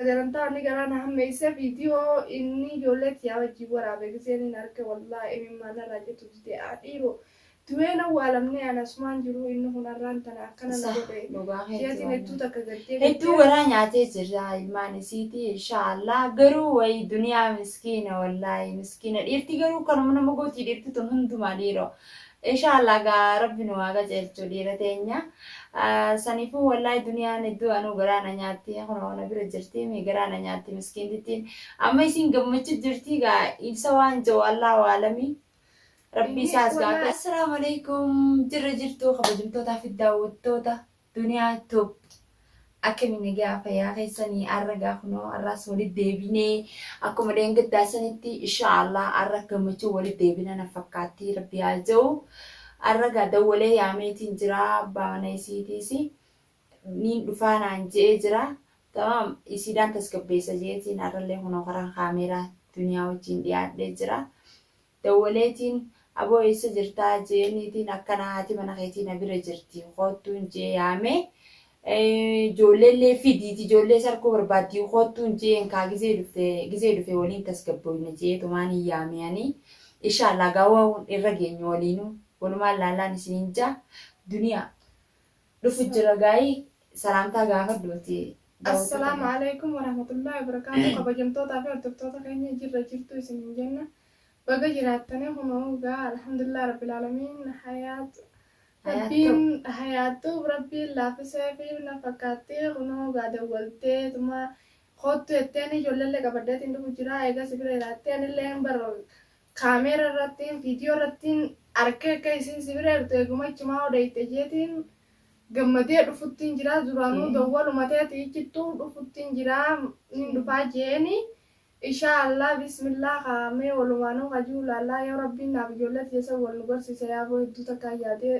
Sagantaa inni garaa na hammeessee viidiyoo inni ijoolleetti yaa wajjin waraabee giseen hin arge wallaahi imimmaan irraa jettu didee dhiiroo du'een awwaalamnee anasumaan jiru inni hunarraan tana akkana na godhe jeetiin hedduu takka gaddee hedduu garaa nyaatee jira ilmaan isiiti inshaallah garuu wayi duniyaa miskiina wallaahi miskiina dhiirti garuu kanuma nama gootii dhiirti tun hundumaa dhiiroo inshaallah gaa rabbi nu waaqa jeelchuu dhiira teenya saniifuu wallaahi duniyaan hedduu anuu garaana nyaatti kunoona bira jirti mi garaana nyaatti miskiintittiin amma isin gammachuu jirti gaa ibsa waan jiru allah waalamii rabbi isaas gaa assalaamu alaykum jirra jirtu kabajamtootaa fi daawwattoota duniyaa top akkamiin gaafa yaa keessanii arragaa kunoo arraas walitti deebinee akkuma deengaddaasanitti inshaallah arra gammachuu walitti deebina na fakkaatti rabbi haa jiru arragaa dawwalee yaameetiin jira abbaa mana isiitiis niin dhufaa naan je'ee jira tamam isiidhaan tasgabbeessa jeetiin arrallee kunoo karaa kaameeraa duniyaa wajjin dhiyaadhee jira dawwaleetiin aboo eessa jirtaa jeeniitiin akkana haati mana keetii na bira jirti qoottuun jee yaamee ijoolleellee fidiiti ijoollee sarkuu barbaaddi qoottuun jeen kaa gizee dhufe waliin tasgabboyna jee tumaan hin yaameyanii inshaallah gaawaa irra geenyu waliinuu walumaan laalaan isiniin jaa duniyaa dhufu jira gaa'ii salaamtaa gaafa duuti. Assalaamu alaykum warahmatullahi wabarakaatuh kabajamtootaa fi hordoftoota keenya jirra jirtu isiniin jenna baga jiraattanii hunoo gaa alhamdulillah rabbil aalamiin rabbiin hayaatu rabbiin laafisee fi na fakkaattee hunoo gaa dawwaltee tuma kottu jetteen ijoolleellee qabaddeetiin dhufu jira eegas bira irratti anillee bara kaameera irratti viidiyoo irratti arkee akka isin sibira ertu eeguma cimaa odeeyte jeetiin gammadee dhufuttiin jira duraanuu dawwalumateeti ichittuu dhufuttiin jira nin dhufaa jeeni inshaallah bismillah kaamee walumaanuu hajuu laallaa yoo rabbiin naaf ijoollee keessa wal nu barsiise yaaboo hedduu takkaa yaadee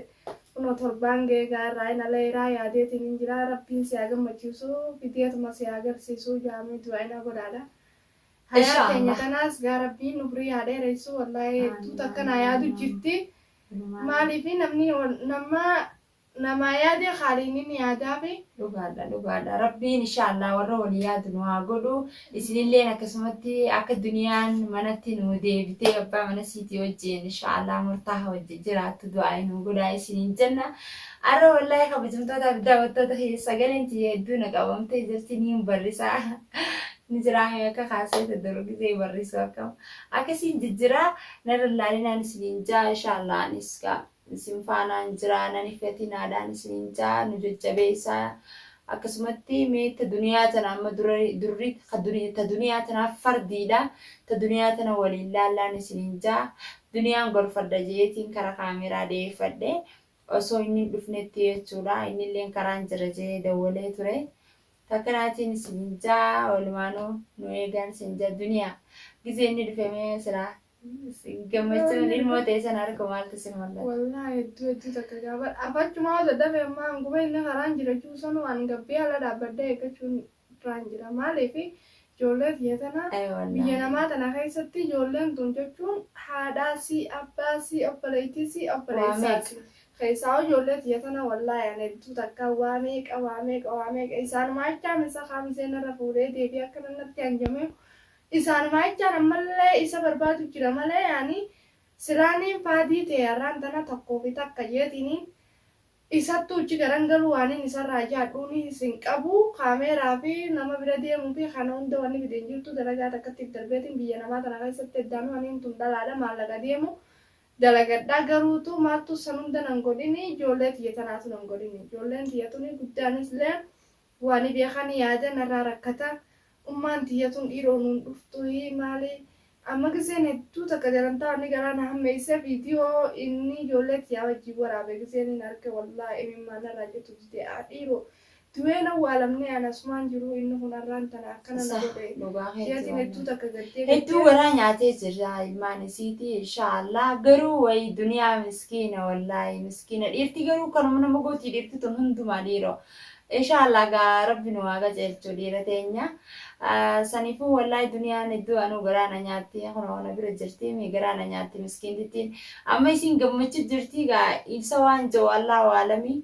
kunoo torbaan geegaa irraa inaleeraa yaadeetiin hin jira rabbiin si haa gammachiisu fideetuma si haa agarsiisu jaamee du'aina godhaadha. Hayaa keenya kanaas gaa rabbiin nufrii haa dheeressu wallaahi hedduu takka na yaadu jirti maaliif namni nama yaade khaliinin yaadaa fi dhugaadha rabbiin inshaallah warra walii yaadu nu haa godhu isinilleen akkasumatti akka duniyaan manatti nu deebitee abbaa mana siitii wajjin inshaallah murtaaha wajjin jiraattu du'aa nu godhaa isiniin jenna arra wallaahi kabajamtoota fi daawwattoota sagaleen tiyya hedduu na qabamtee jirti niin barrisaa ni jiraa akka kaasee gisee barrisuu akkam akkasiin jijjiraa narra laalinaan isiniin jaa inshaallah anis gaa isin faanaan jira nani fetinaadhaan isiniin jaa nu jajjabeessaa akkasumatti meetta duniyaa tana amma durri ta duniyaa tanaaf fardiidha ta duniyaa tana waliin laallaan isiniin jaa duniyaan golfadha jeetiin karaa kaameraa deeffadhe osoo inni dhufnetti jechuudha innilleen karaan jira jee dawwalee ture takkanaatiin isiniin jaa walumaanuu nu eegan isin jaa duniyaa gizee inni dhufemee siraa gammachuun ilmoo ta'e sana arga maaltu sin mul'ata. Wallaahi hedduu takka gaafa afachumaa dadhabe ammaa hanguma inni karaan jira juusan waan gabbee ala dhaabbadda eeggachuun irraan jira maaliif ijoollee biyya tana biyya namaa tana keessatti ijoolleen tun jechuun haadhaasii abbaasii obboleettiisii obboleessaati. Keessaa ijoollee biyya tana wallaahi ani hedduu takka waa meeqa isaanumaa jechaan isa kaamiseen irra fuudhee deebii akka natti hanjamee isaan maachaan ammallee isa barbaadu jira malee yaani siraaniin faadii ta'e har'aan tana tokkoo fi takka jeetini isattuu uchi garangaluu waaniin isarraa jaadhuun isin qabu kaameeraa fi nama bira deemuu fi kana hunda wanni fideen jirtu dalagaa takkatti darbeetiin biyya namaa tana keessatti eddaan waniin tun dhalaadha maallaqa deemu dalagadhaa garuutu maattu san hunda nan godhini ijoollee tiyya tanaatu nan godhini ijoolleen tiyyatuni guddaanis illee waani beekan yaadan irraa rakkata. Ummaan tiyyatuun dhiiroon dhuftu maali amma giseen hedduu takka jarantaa inni garaa na hammeessee viidiyoo inni ijoollee yaa wajjin waraabee giseen hin arge wallaahi imimmaan irraa jettu didee dhiiroo du'een awwaalamnee anasumaan jiru inni hunarraan tana akkana na godhe jeetiin hedduu takka gaddee hedduu garaa nyaatee jira ilmaan isiiti inshaallah garuu wayi duniyaa miskiina wallaahi miskiina dhiirti garuu kanuma nama gootii dhiirti tun hundumaa dhiiroo inshaallah gaa rabbi nu waaqa jeelchuu dhiira teenya saniifuu wallaahi duniyaan hedduu anuu garaana nyaatti kunoona bira jirti mi garaana nyaatti miskiintittiin amma isin gammachuu jirti gaa ibsa waan jiru allah waalamii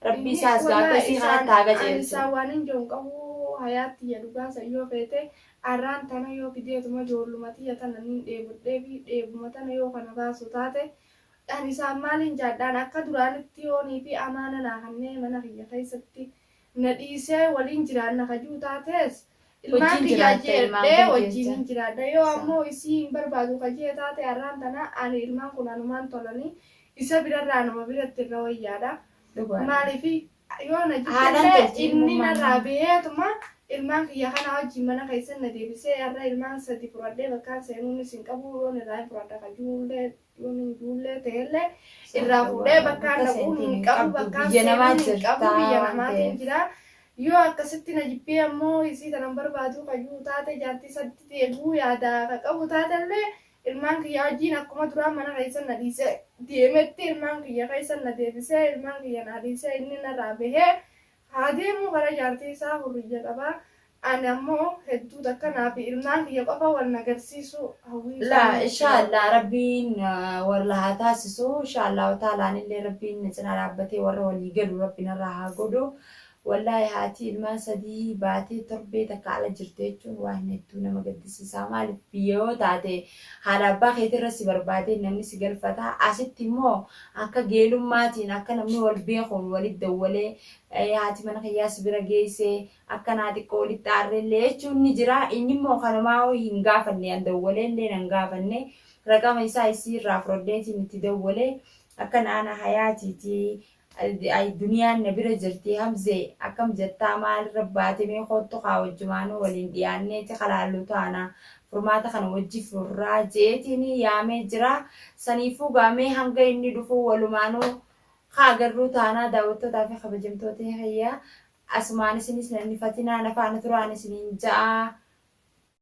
rabbi isaas gaa akkasii kanatti haa gajeelchu. Isaan waan hin jiru qabu hayaatti ya dhugaasa yoo feete arraan tana yoo fideetuma ijoollumati ya tana nin dheebudhee fi dheebuma tana yoo kana baasu taate ani isaan maaliin jaadhaan akka duraanitti yoonii fi amaana naa kannee mana kiyya keessatti na dhiisee waliin jiraanna kajuu taates ilmaan kiyyaa jeedhee wajjin jiraadha yoo ammoo isii hin barbaadu kajee taate arraan tana ani ilmaan kun anumaan tolanii isa birarraa nama biratti irra wayyaadha maaliifi yoo na jittillee inni narraa beetuma ilmaan kiyya kana wajjin mana keessan na deebisee irra ilmaan sadi furadhee bakkaan seenuun isin qabu yoon irraa furadha kajuullee yoon hin juullee ta'ellee irraa fuudhee bakkaan dhaquun hin qabu bakkaan seenuun hin qabu biyya namaatiin jira yoo akkasitti na jibbee ammoo isii tanan barbaadu kajuu taate jaartii sadi deeguu yaada ka qabu taatellee ilmaan kiyya wajjin akkuma duraan mana keessan na dhiisee deemetti ilmaan kiyya keessan na deebisee ilmaan kiyya na dhiisee inni narraa bahee haa deemuu gara jaartii isaa hurriyya qabaa ani ammoo hedduu takkanaaf ilmaan kiyya qofa wal nagarsiisu hawwii لا إن شاء الله ربين والله تاسسو إن شاء الله وتعالى اللي ربين نتنا ربتي ورا اللي قالوا ربنا راها قدو والله هاتي الماسدي باتي تربيتك على جرتيتون واهنتونا مقدسي سامال بيو تاتي هذا باخي ترسي بربادي نمني سيقل فتح أسيتي مو أكا جيلو ماتي أكا نمني والبيخون والد دولي هاتي من خياس برقيسي أكا ناتي قولي تاري ليشون نجرا إني مو خانماو هنغافني أندولي اللي ننغافني رقم إسا يسير رافرديتي نتدولي أكا أنا حياتي تي ay duniyaan na bira jirti hamzee akkam jettaa maal rabbaate mee khotto qaawajjumaanu waliin dhiyaanneeti qalaallu taana furmaata kana wajji furraa jeetiin yaamee jira saniifuu gaamee hanga inni dhufu walumaanuu haagarruu taanaa daawwattootaa fi kabajamtoota hayyaa asumaan isinis nanni fatinaa nafaana turaan isiniin ja'a